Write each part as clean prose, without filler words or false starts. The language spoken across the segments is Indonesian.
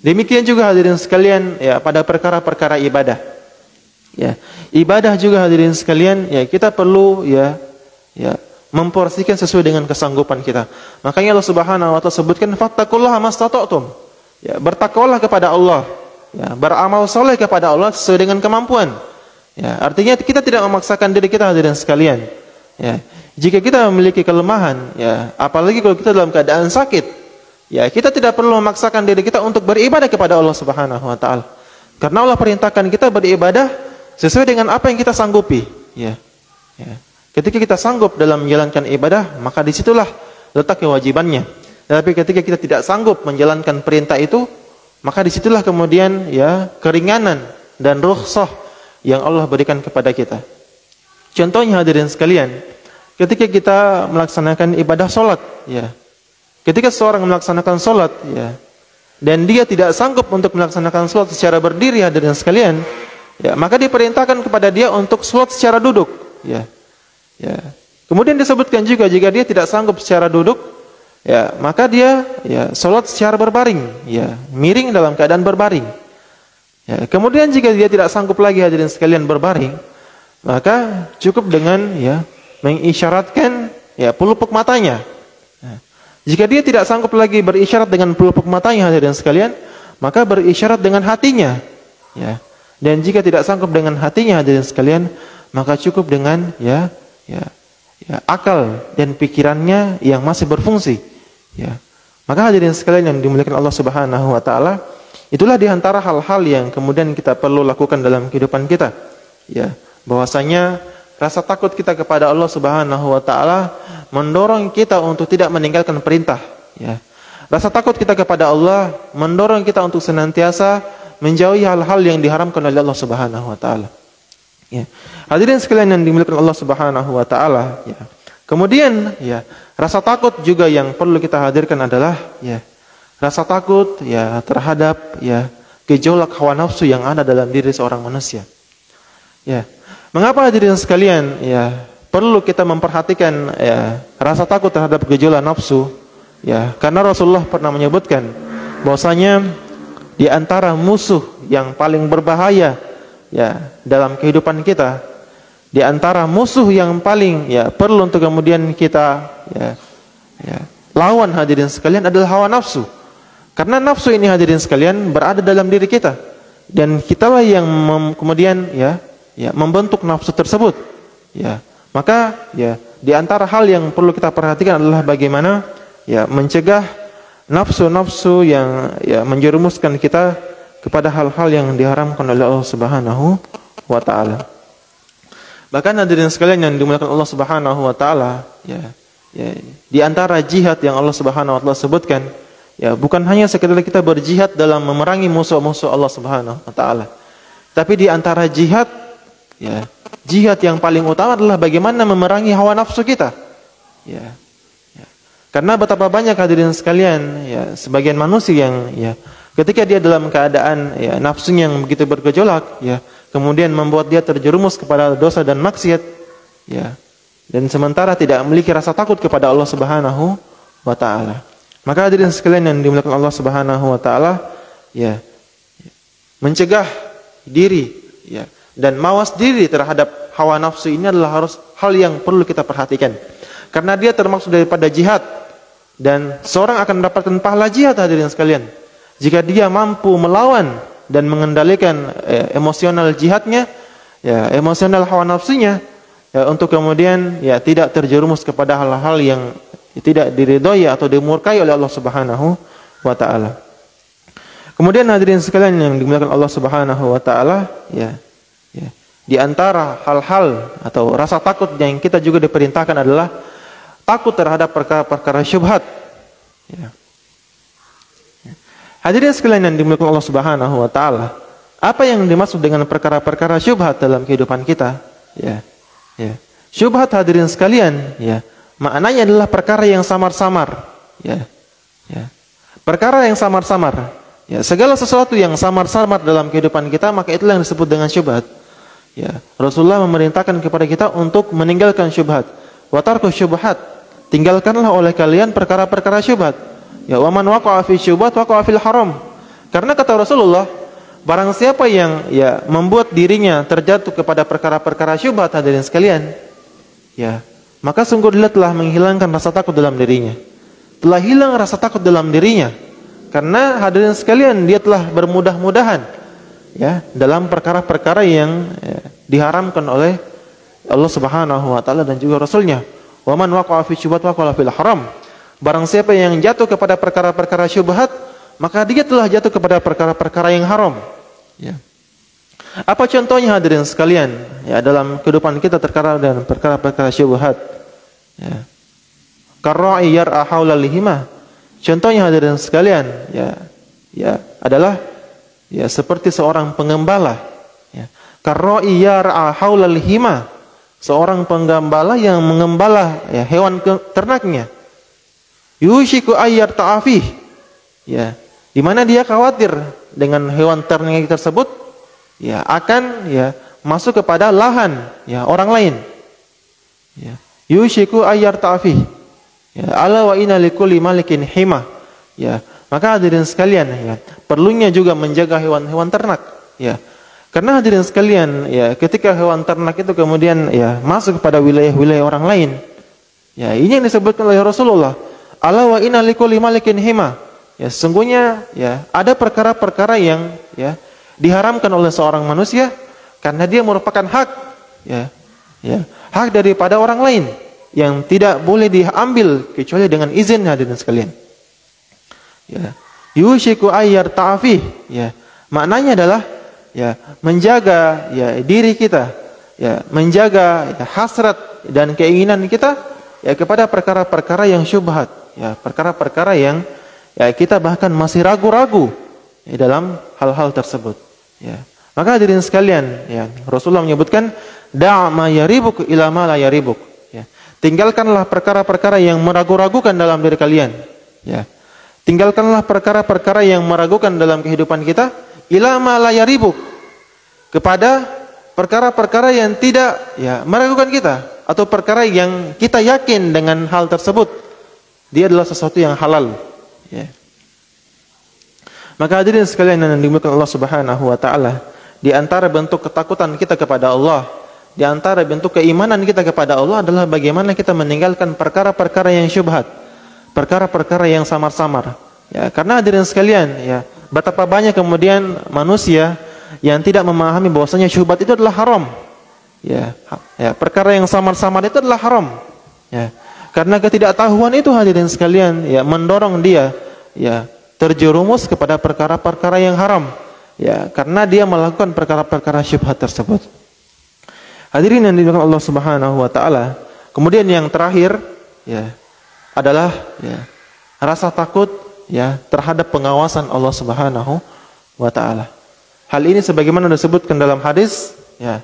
Demikian juga hadirin sekalian ya pada perkara-perkara ibadah. Ya, ibadah juga hadirin sekalian ya kita perlu ya memporsikan sesuai dengan kesanggupan kita. Makanya Allah Subhanahu wa taala sebutkan fattaqullaha mastata'tum. Ya, bertakwalah kepada Allah. Ya, beramal soleh kepada Allah sesuai dengan kemampuan. Ya, artinya kita tidak memaksakan diri kita hadirin sekalian. Ya, jika kita memiliki kelemahan, ya, apalagi kalau kita dalam keadaan sakit, ya, kita tidak perlu memaksakan diri kita untuk beribadah kepada Allah Subhanahu wa taala. Karena Allah perintahkan kita beribadah sesuai dengan apa yang kita sanggupi, ya. Ya. Ketika kita sanggup dalam menjalankan ibadah, maka disitulah letak kewajibannya. Tapi ketika kita tidak sanggup menjalankan perintah itu, maka disitulah kemudian ya keringanan dan rukhsah yang Allah berikan kepada kita. Contohnya hadirin sekalian, ketika kita melaksanakan ibadah sholat, ya, ketika seorang melaksanakan sholat, ya, dan dia tidak sanggup untuk melaksanakan sholat secara berdiri hadirin sekalian, ya, maka diperintahkan kepada dia untuk sholat secara duduk, ya. Ya. Kemudian disebutkan juga jika dia tidak sanggup secara duduk, ya, maka dia ya sholat secara berbaring, ya, miring dalam keadaan berbaring. Ya, kemudian jika dia tidak sanggup lagi hadirin sekalian berbaring, maka cukup dengan ya mengisyaratkan ya pelupuk matanya. Ya. Jika dia tidak sanggup lagi berisyarat dengan pelupuk matanya hadirin sekalian, maka berisyarat dengan hatinya. Ya. Dan jika tidak sanggup dengan hatinya hadirin sekalian, maka cukup dengan ya akal dan pikirannya yang masih berfungsi. Ya. Maka hadirin sekalian yang dimuliakan Allah Subhanahu wa taala, itulah diantara hal-hal yang kemudian kita perlu lakukan dalam kehidupan kita. Ya, bahwasanya rasa takut kita kepada Allah Subhanahu wa taala mendorong kita untuk tidak meninggalkan perintah, ya. Rasa takut kita kepada Allah mendorong kita untuk senantiasa menjauhi hal-hal yang diharamkan oleh Allah Subhanahu wa taala. Ya. Hadirin sekalian yang dimuliakan Allah Subhanahu wa taala, ya. Kemudian ya, rasa takut juga yang perlu kita hadirkan adalah ya rasa takut ya terhadap ya gejolak hawa nafsu yang ada dalam diri seorang manusia. Ya. Mengapa hadirin sekalian ya perlu kita memperhatikan ya rasa takut terhadap gejolak nafsu? Ya, karena Rasulullah pernah menyebutkan bahwasanya di antara musuh yang paling berbahaya ya dalam kehidupan kita, di antara musuh yang paling ya perlu untuk kemudian kita lawan hadirin sekalian adalah hawa nafsu. Karena nafsu ini hadirin sekalian berada dalam diri kita, dan kitalah yang kemudian membentuk nafsu tersebut. Ya, maka ya di antara hal yang perlu kita perhatikan adalah bagaimana ya mencegah nafsu-nafsu yang ya menjerumuskan kita kepada hal-hal yang diharamkan oleh Allah Subhanahu wa taala. Bahkan hadirin sekalian yang dimuliakan Allah Subhanahu wa taala, ya di antara jihad yang Allah Subhanahu wa taala sebutkan, ya bukan hanya sekedar kita berjihad dalam memerangi musuh-musuh Allah Subhanahu wa taala. Tapi di antara jihad, ya jihad yang paling utama adalah bagaimana memerangi hawa nafsu kita. Ya. Karena betapa banyak hadirin sekalian, ya sebagian manusia yang ya ketika dia dalam keadaan ya nafsunya yang begitu bergejolak, ya kemudian membuat dia terjerumus kepada dosa dan maksiat, ya, dan sementara tidak memiliki rasa takut kepada Allah Subhanahu wa taala. Maka hadirin sekalian yang dimuliakan Allah Subhanahu wa taala, ya mencegah diri ya dan mawas diri terhadap hawa nafsu ini adalah harus hal yang perlu kita perhatikan. Karena dia termasuk daripada jihad, dan seorang akan mendapatkan pahala jihad hadirin sekalian jika dia mampu melawan dan mengendalikan emosional jihadnya, ya emosional hawa nafsunya, ya, untuk kemudian ya tidak terjerumus kepada hal-hal yang tidak diridhoi atau dimurkai oleh Allah Subhanahu wa taala. Kemudian hadirin sekalian yang dimuliakan Allah Subhanahu wa taala, ya di antara hal-hal atau rasa takut yang kita juga diperintahkan adalah takut terhadap perkara-perkara syubhat. Ya. Hadirin sekalian yang dimuliakan Allah Subhanahu wa taala, apa yang dimaksud dengan perkara-perkara syubhat dalam kehidupan kita? Ya. Syubhat hadirin sekalian, ya, maknanya adalah perkara yang samar-samar, ya. Perkara yang samar-samar. Ya, segala sesuatu yang samar-samar dalam kehidupan kita, maka itulah yang disebut dengan syubhat. Ya, Rasulullah memerintahkan kepada kita untuk meninggalkan syubhat. Wa tarku syubhat. Tinggalkanlah oleh kalian perkara-perkara syubhat. Ya, wa man waqa'a fi syubhat waqa'a fil haram. Karena kata Rasulullah, barang siapa yang ya membuat dirinya terjatuh kepada perkara-perkara syubhat hadirin sekalian, ya, maka sungguh dia telah menghilangkan rasa takut dalam dirinya. Telah hilang rasa takut dalam dirinya. Karena hadirin sekalian, dia telah bermudah-mudahan ya dalam perkara-perkara yang diharamkan oleh Allah Subhanahu wa taala dan juga Rasulnya. Wa man waqa'a fi syubhat waqa'a fil haram. Barang siapa yang jatuh kepada perkara-perkara syubhat, maka dia telah jatuh kepada perkara-perkara yang haram. Ya. Apa contohnya hadirin sekalian? Ya, dalam kehidupan kita terkadang dengan perkara-perkara syubhat. Ya. Karra'i yar'a haula lihima. Contohnya hadirin sekalian, ya adalah ya seperti seorang pengembala. Ya. Karra'i yar'a haula lihima. Seorang penggembala yang mengembala ya hewan ternaknya. Yushiku ayyar ta'afih. Ya, di mana dia khawatir dengan hewan ternak tersebut ya akan ya masuk kepada lahan ya orang lain. Ya. Yushiku ayyar ta'afih. Ya, ala wa inna likulli malikin hima. Ya, maka hadirin sekalian ya, perlunya juga menjaga hewan-hewan ternak ya. Karena hadirin sekalian ya, ketika hewan ternak itu kemudian ya masuk kepada wilayah-wilayah orang lain. Ya, ini yang disebutkan oleh Rasulullah. Ala wa inna likulli malikin hima. Ya, sesungguhnya ya ada perkara-perkara yang ya diharamkan oleh seorang manusia karena dia merupakan hak ya, hak daripada orang lain yang tidak boleh diambil kecuali dengan izin hadirin sekalian. Ya, yushiku ayyar ta'afih. Ya, maknanya adalah ya menjaga ya diri kita, ya menjaga ya, hasrat dan keinginan kita ya kepada perkara-perkara yang syubhat, ya perkara-perkara yang ya kita bahkan masih ragu-ragu ya, dalam hal-hal tersebut. Ya, maka hadirin sekalian, ya Rasulullah menyebutkan da' ma yaribuk ila ma la yaribuk. Tinggalkanlah perkara-perkara yang meragu-ragukan dalam diri kalian. Ya. Tinggalkanlah perkara-perkara yang meragukan dalam kehidupan kita. Ila ma la yaribuk. Kepada perkara-perkara yang tidak ya meragukan kita. Atau perkara yang kita yakin dengan hal tersebut. Dia adalah sesuatu yang halal. Ya. Maka hadirin sekalian yang dimuliakan Allah Subhanahu wa taala, di antara bentuk ketakutan kita kepada Allah, di antara bentuk keimanan kita kepada Allah adalah bagaimana kita meninggalkan perkara-perkara yang syubhat, perkara-perkara yang samar-samar. Ya, karena hadirin sekalian, ya, betapa banyak kemudian manusia yang tidak memahami bahwasanya syubhat itu adalah haram. Ya, perkara yang samar-samar itu adalah haram. Ya, karena ketidaktahuan itu hadirin sekalian, ya, mendorong dia, ya, terjerumus kepada perkara-perkara yang haram. Ya, karena dia melakukan perkara-perkara syubhat tersebut. Hadirin yang dimuliakan Allah Subhanahu wa taala. Kemudian yang terakhir ya adalah ya rasa takut ya terhadap pengawasan Allah Subhanahu wa taala. Hal ini sebagaimana disebutkan dalam hadis ya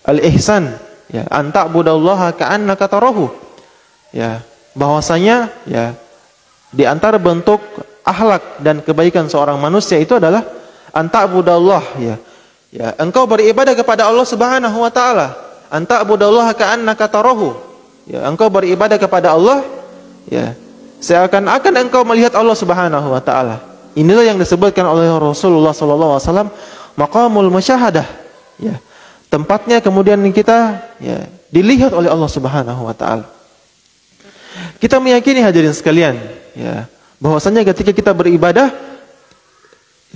al-ihsan ya an ta'budallaha ka'annaka tarahu. Ya, bahwasanya ya di antara bentuk akhlak dan kebaikan seorang manusia itu adalah an ta'budallah ya. Ya, engkau beribadah kepada Allah Subhanahu wa taala. Anta abudallaha ka'annaka tarahu. Ya, engkau beribadah kepada Allah ya, seakan-akan engkau melihat Allah Subhanahu wa taala. Inilah yang disebutkan oleh Rasulullah sallallahu alaihi wasallam maqamul musyahadah. Ya. Tempatnya kemudian kita ya dilihat oleh Allah Subhanahu wa taala. Kita meyakini hadirin sekalian, ya, bahwasanya ketika kita beribadah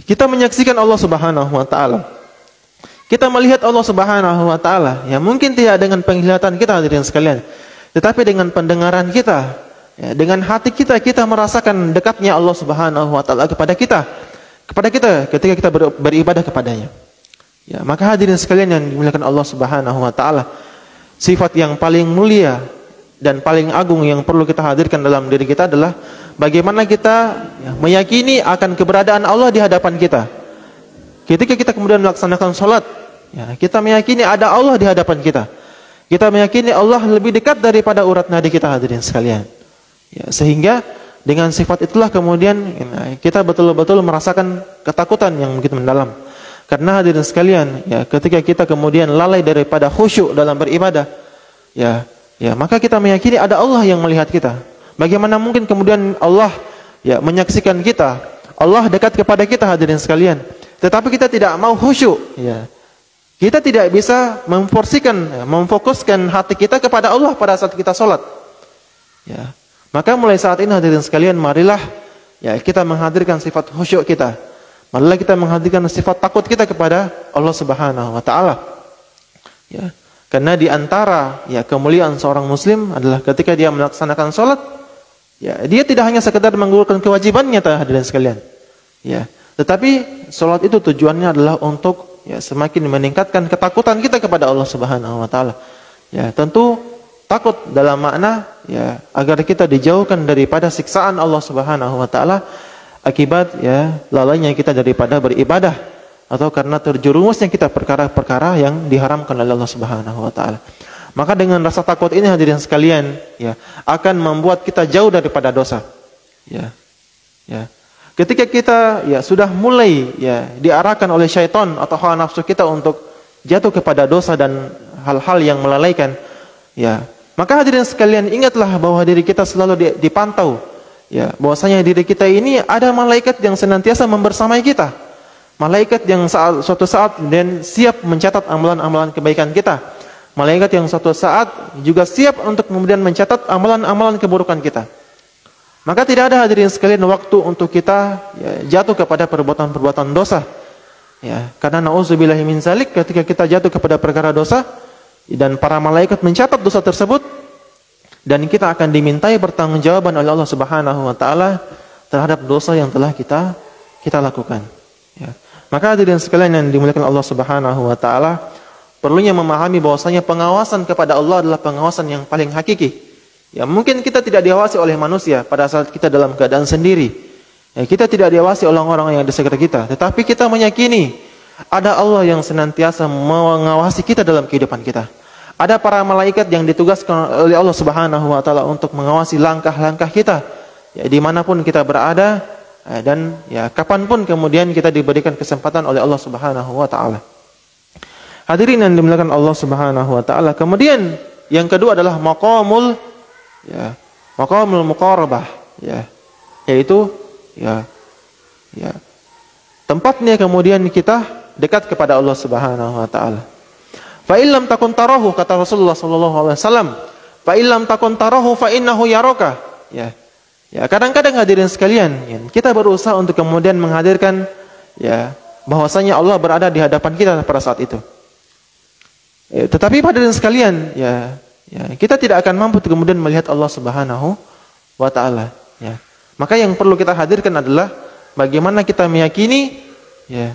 kita menyaksikan Allah Subhanahu wa taala. Kita melihat Allah Subhanahu wa taala, ya mungkin tidak dengan penglihatan kita hadirin sekalian, tetapi dengan pendengaran kita, ya, dengan hati kita, kita merasakan dekatnya Allah Subhanahu wa taala kepada kita ketika kita beribadah kepadanya. Ya, maka hadirin sekalian yang dimuliakan Allah Subhanahu wa taala, sifat yang paling mulia dan paling agung yang perlu kita hadirkan dalam diri kita adalah bagaimana kita ya, meyakini akan keberadaan Allah di hadapan kita. Ketika kita kemudian melaksanakan sholat, ya, kita meyakini ada Allah di hadapan kita. Kita meyakini Allah lebih dekat daripada urat nadi kita hadirin sekalian. Ya, sehingga dengan sifat itulah kemudian ya, kita betul-betul merasakan ketakutan yang begitu mendalam. Karena hadirin sekalian, ya, ketika kita kemudian lalai daripada khusyuk dalam beribadah, ya, maka kita meyakini ada Allah yang melihat kita. Bagaimana mungkin kemudian Allah ya menyaksikan kita? Allah dekat kepada kita hadirin sekalian. Tetapi kita tidak mau khusyuk, ya. Kita tidak bisa memfokuskan hati kita kepada Allah pada saat kita sholat. Ya. Maka mulai saat ini hadirin sekalian, marilah ya kita menghadirkan sifat khusyuk kita. Marilah kita menghadirkan sifat takut kita kepada Allah Subhanahu wa taala. Ya. Karena di antara ya kemuliaan seorang muslim adalah ketika dia melaksanakan sholat, ya dia tidak hanya sekedar menggugurkan kewajibannya hadirin sekalian. Ya. Tetapi sholat itu tujuannya adalah untuk ya semakin meningkatkan ketakutan kita kepada Allah Subhanahu wa taala. Ya, tentu takut dalam makna ya agar kita dijauhkan daripada siksaan Allah Subhanahu wa taala akibat ya lalainya kita daripada beribadah atau karena terjerumusnya kita perkara-perkara yang diharamkan oleh Allah Subhanahu wa taala. Maka dengan rasa takut ini hadirin sekalian ya akan membuat kita jauh daripada dosa. Ya. Ya. Ketika kita ya sudah mulai ya diarahkan oleh syaitan atau hawa nafsu kita untuk jatuh kepada dosa dan hal-hal yang melalaikan, ya maka hadirin sekalian ingatlah bahwa diri kita selalu dipantau, ya bahwasanya diri kita ini ada malaikat yang senantiasa membersamai kita, malaikat yang suatu saat dan siap mencatat amalan-amalan kebaikan kita, malaikat yang suatu saat juga siap untuk kemudian mencatat amalan-amalan keburukan kita. Maka tidak ada hadirin sekalian waktu untuk kita ya, jatuh kepada perbuatan-perbuatan dosa. Ya, karena nauzubillahi min zalik, ketika kita jatuh kepada perkara dosa dan para malaikat mencatat dosa tersebut dan kita akan dimintai pertanggungjawaban oleh Allah Subhanahu wa taala terhadap dosa yang telah kita lakukan. Ya. Maka hadirin sekalian yang dimuliakan Allah Subhanahu wa taala, perlunya memahami bahwasanya pengawasan kepada Allah adalah pengawasan yang paling hakiki. Ya, mungkin kita tidak diawasi oleh manusia pada saat kita dalam keadaan sendiri. Ya, kita tidak diawasi oleh orang-orang yang di sekitar kita, tetapi kita meyakini ada Allah yang senantiasa mengawasi kita dalam kehidupan kita. Ada para malaikat yang ditugaskan oleh Allah Subhanahu wa taala untuk mengawasi langkah-langkah kita. Ya, dimanapun kita berada dan ya kapanpun kemudian kita diberikan kesempatan oleh Allah Subhanahu wa taala. Hadirin yang dimuliakan Allah Subhanahu wa taala. Kemudian yang kedua adalah maqamul muqarabah, ya, yaitu ya tempatnya kemudian kita dekat kepada Allah Subhanahu wa taala. Fa illam takun tarahu, kata Rasulullah sallallahu alaihi wasallam, fa illam takun tarahu fa innahu yaraka. Ya. Ya, kadang-kadang hadirin sekalian, ya, kita berusaha untuk kemudian menghadirkan ya bahwasanya Allah berada di hadapan kita pada saat itu. Ya, tetapi hadirin sekalian, ya kita tidak akan mampu kemudian melihat Allah Subhanahu wa taala, ya. Maka yang perlu kita hadirkan adalah bagaimana kita meyakini ya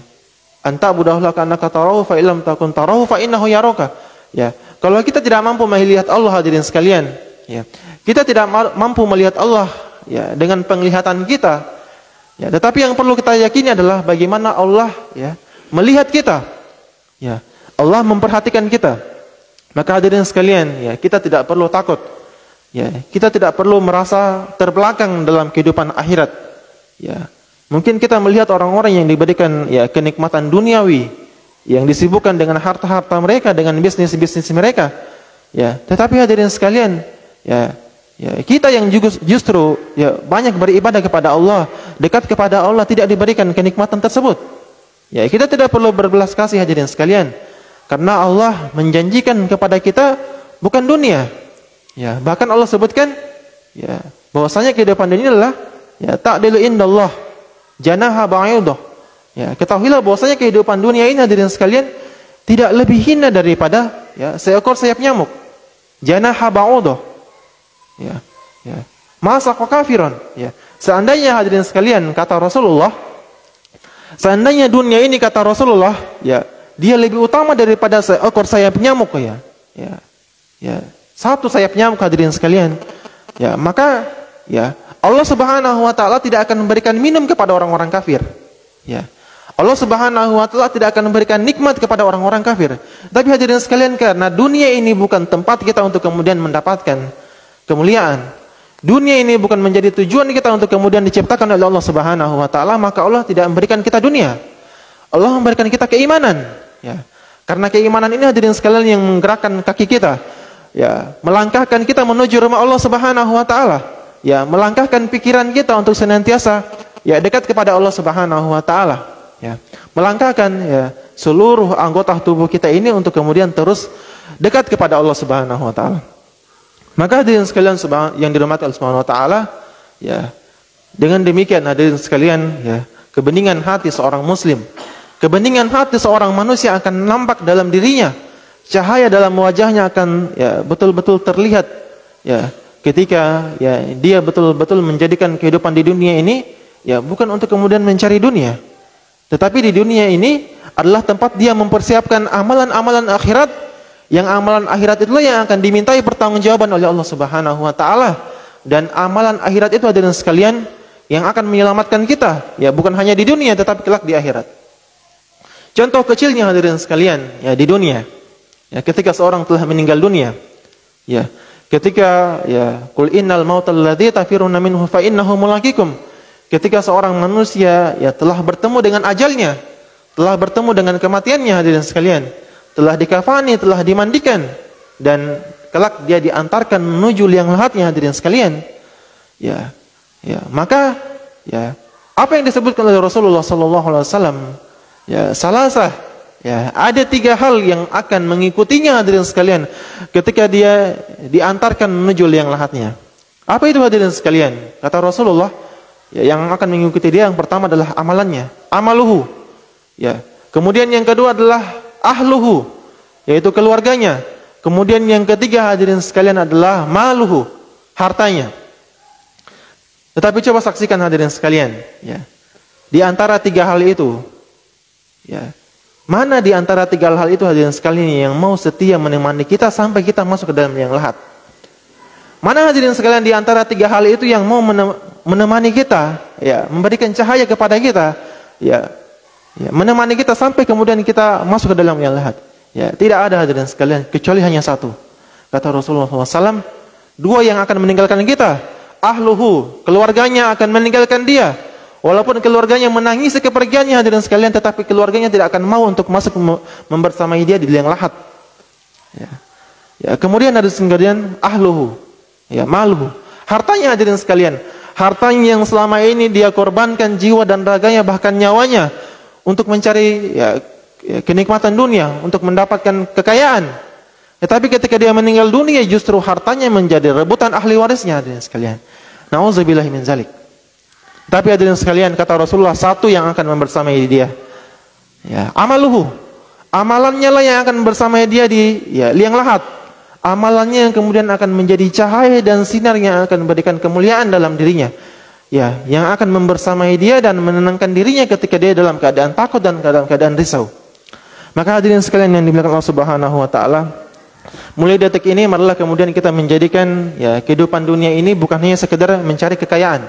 anta budahlah kana katarahu fa illam takun tarahu fa innahu yaraka. Ya, kalau kita tidak mampu melihat Allah hadirin sekalian, ya. Kita tidak mampu melihat Allah ya dengan penglihatan kita. Ya, tetapi yang perlu kita yakini adalah bagaimana Allah ya melihat kita. Ya, Allah memperhatikan kita. Maka hadirin sekalian, ya kita tidak perlu takut, ya kita tidak perlu merasa terbelakang dalam kehidupan akhirat. Ya, mungkin kita melihat orang-orang yang diberikan ya kenikmatan duniawi, yang disibukkan dengan harta-harta mereka, dengan bisnis-bisnis mereka. Ya, tetapi hadirin sekalian, ya kita yang justru ya banyak beribadah kepada Allah, dekat kepada Allah, tidak diberikan kenikmatan tersebut. Ya, kita tidak perlu berbelas kasih hadirin sekalian. Karena Allah menjanjikan kepada kita bukan dunia. Ya, bahkan Allah sebutkan ya bahwasanya kehidupan dunia adalah ya ta'dilu indallah janaha ba'idah. Ya, ketahuilah bahwasanya kehidupan dunia ini hadirin sekalian tidak lebih hina daripada ya seekor sayap nyamuk. Janaha ba'idah. Ya. Masa kafiran, ya. Seandainya hadirin sekalian kata Rasulullah, seandainya dunia ini kata Rasulullah, ya dia lebih utama daripada seekor sayap nyamuk ya. Satu sayap nyamuk hadirin sekalian. Ya, maka ya Allah Subhanahu wa taala tidak akan memberikan minum kepada orang-orang kafir. Ya. Allah Subhanahu wa taala tidak akan memberikan nikmat kepada orang-orang kafir. Tapi hadirin sekalian, karena dunia ini bukan tempat kita untuk kemudian mendapatkan kemuliaan. Dunia ini bukan menjadi tujuan kita untuk kemudian diciptakan oleh Allah Subhanahu wa taala, maka Allah tidak memberikan kita dunia. Allah memberikan kita keimanan. Ya, karena keimanan ini hadirin sekalian yang menggerakkan kaki kita, ya, melangkahkan kita menuju rumah Allah Subhanahu wa taala, ya, melangkahkan pikiran kita untuk senantiasa ya dekat kepada Allah Subhanahu wa taala, ya. Melangkahkan ya seluruh anggota tubuh kita ini untuk kemudian terus dekat kepada Allah Subhanahu wa taala. Maka hadirin sekalian yang dirahmati Allah Subhanahu wa taala, ya. Dengan demikian hadirin sekalian, ya, kebeningan hati seorang muslim, kebeningan hati seorang manusia akan nampak dalam dirinya. Cahaya dalam wajahnya akan ya betul-betul terlihat, ya, ketika ya dia betul-betul menjadikan kehidupan di dunia ini ya bukan untuk kemudian mencari dunia, tetapi di dunia ini adalah tempat dia mempersiapkan amalan-amalan akhirat, yang amalan akhirat itulah yang akan dimintai pertanggungjawaban oleh Allah Subhanahu wa taala. Dan amalan akhirat itu hadirin sekalian yang akan menyelamatkan kita, ya bukan hanya di dunia tetapi kelak di akhirat. Contoh kecilnya hadirin sekalian, ya di dunia, ya ketika seorang telah meninggal dunia, ya ketika ya qul innal mautal ladzi tafiruna minhu fa innahu mulaqikum, ketika seorang manusia ya telah bertemu dengan ajalnya, telah bertemu dengan kematiannya hadirin sekalian, telah dikafani, telah dimandikan, dan kelak dia diantarkan menuju liang lahatnya hadirin sekalian, ya maka ya apa yang disebutkan oleh Rasulullah sallallahu alaihi wasallam, ya salasah, ya ada 3 hal yang akan mengikutinya hadirin sekalian ketika dia diantarkan menuju liang lahatnya. Apa itu hadirin sekalian? Kata Rasulullah, ya yang akan mengikuti dia yang pertama adalah amalannya, amaluhu, ya. Kemudian yang kedua adalah ahluhu, yaitu keluarganya. Kemudian yang ketiga hadirin sekalian adalah maluhu, hartanya. Tetapi coba saksikan hadirin sekalian, ya. Di antara 3 hal itu, ya, mana di antara 3 hal itu hadirin sekalian yang mau setia menemani kita sampai kita masuk ke dalam liang lahat? Mana hadirin sekalian di antara 3 hal itu yang mau menemani kita, ya, memberikan cahaya kepada kita, ya, menemani kita sampai kemudian kita masuk ke dalam liang lahat? Ya, tidak ada hadirin sekalian kecuali hanya 1. Kata Rasulullah SAW, 2 yang akan meninggalkan kita. Ahluhu, keluarganya akan meninggalkan dia. Walaupun keluarganya menangisi kepergiannya hadirin sekalian, tetapi keluarganya tidak akan mau untuk masuk membersamai dia di liang lahat. Ya, kemudian hadirin sekalian, ahluhu, ya, maluhu, hartanya hadirin sekalian, hartanya yang selama ini dia korbankan jiwa dan raganya bahkan nyawanya untuk mencari ya kenikmatan dunia, untuk mendapatkan kekayaan. Tetapi ketika dia meninggal dunia justru hartanya menjadi rebutan ahli warisnya hadirin sekalian. Nauzubillahi min zalik. Tapi hadirin sekalian, kata Rasulullah, 1 yang akan membersamai dia. Ya, amaluhu. Amalannya lah yang akan bersamai dia di ya liang lahat. Amalannya yang kemudian akan menjadi cahaya dan sinar yang akan memberikan kemuliaan dalam dirinya. Ya, yang akan membersamai dia dan menenangkan dirinya ketika dia dalam keadaan takut dan dalam keadaan risau. Maka hadirin sekalian yang dimuliakan Allah Subhanahu wa taala, mulai detik ini marilah kemudian kita menjadikan ya kehidupan dunia ini bukan hanya sekedar mencari kekayaan,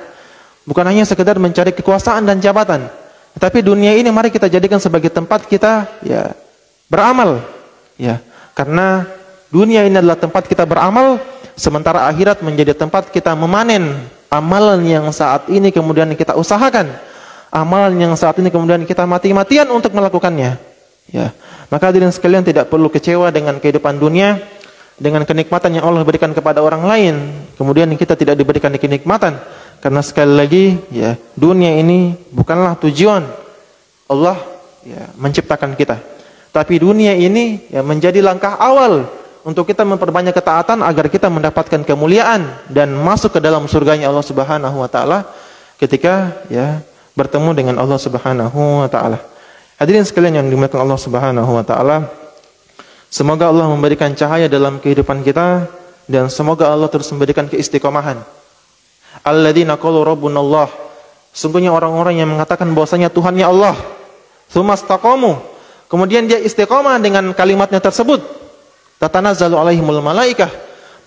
bukan hanya sekedar mencari kekuasaan dan jabatan, tetapi dunia ini mari kita jadikan sebagai tempat kita ya beramal, ya. Karena dunia ini adalah tempat kita beramal, sementara akhirat menjadi tempat kita memanen amalan yang saat ini kemudian kita usahakan, amalan yang saat ini kemudian kita mati-matian untuk melakukannya. Ya, maka hadirin sekalian tidak perlu kecewa dengan kehidupan dunia, dengan kenikmatan yang Allah berikan kepada orang lain, kemudian kita tidak diberikan kenikmatan, karena sekali lagi ya dunia ini bukanlah tujuan Allah ya menciptakan kita, tapi dunia ini ya menjadi langkah awal untuk kita memperbanyak ketaatan agar kita mendapatkan kemuliaan dan masuk ke dalam surganya Allah Subhanahu wa taala ketika ya bertemu dengan Allah Subhanahu wa taala. Hadirin sekalian yang dimuliakan Allah Subhanahu wa taala, semoga Allah memberikan cahaya dalam kehidupan kita dan semoga Allah terus memberikan keistiqomahan. Alladzina qalu rabbunallah, sungguhnya orang-orang yang mengatakan bahwasanya Tuhannya Allah, tsumastaqamu, kemudian dia istiqomah dengan kalimatnya tersebut, tatanazzalu alaihimul malaikah,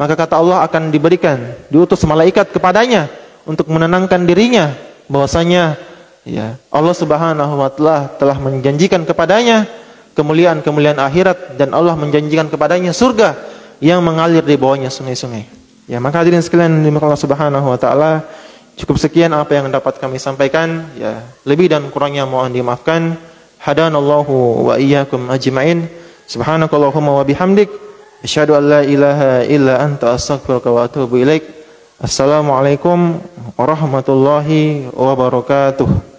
maka kata Allah akan diberikan, diutus malaikat kepadanya untuk menenangkan dirinya bahwasanya ya Allah Subhanahu wa taala telah menjanjikan kepadanya kemuliaan-kemuliaan akhirat dan Allah menjanjikan kepadanya surga yang mengalir di bawahnya sungai-sungai. Ya, maka hadirin sekalian dimuliakan Allah Subhanahu wa taala, cukup sekian apa yang dapat kami sampaikan, ya lebih dan kurangnya mohon dimaafkan. Hadanallahu wa iyyakum ajmain. Subhanakallahumma wa bihamdik, asyhadu an la ilaha illa anta astaghfiruka wa atubu ilaik. Assalamualaikum warahmatullahi wabarakatuh.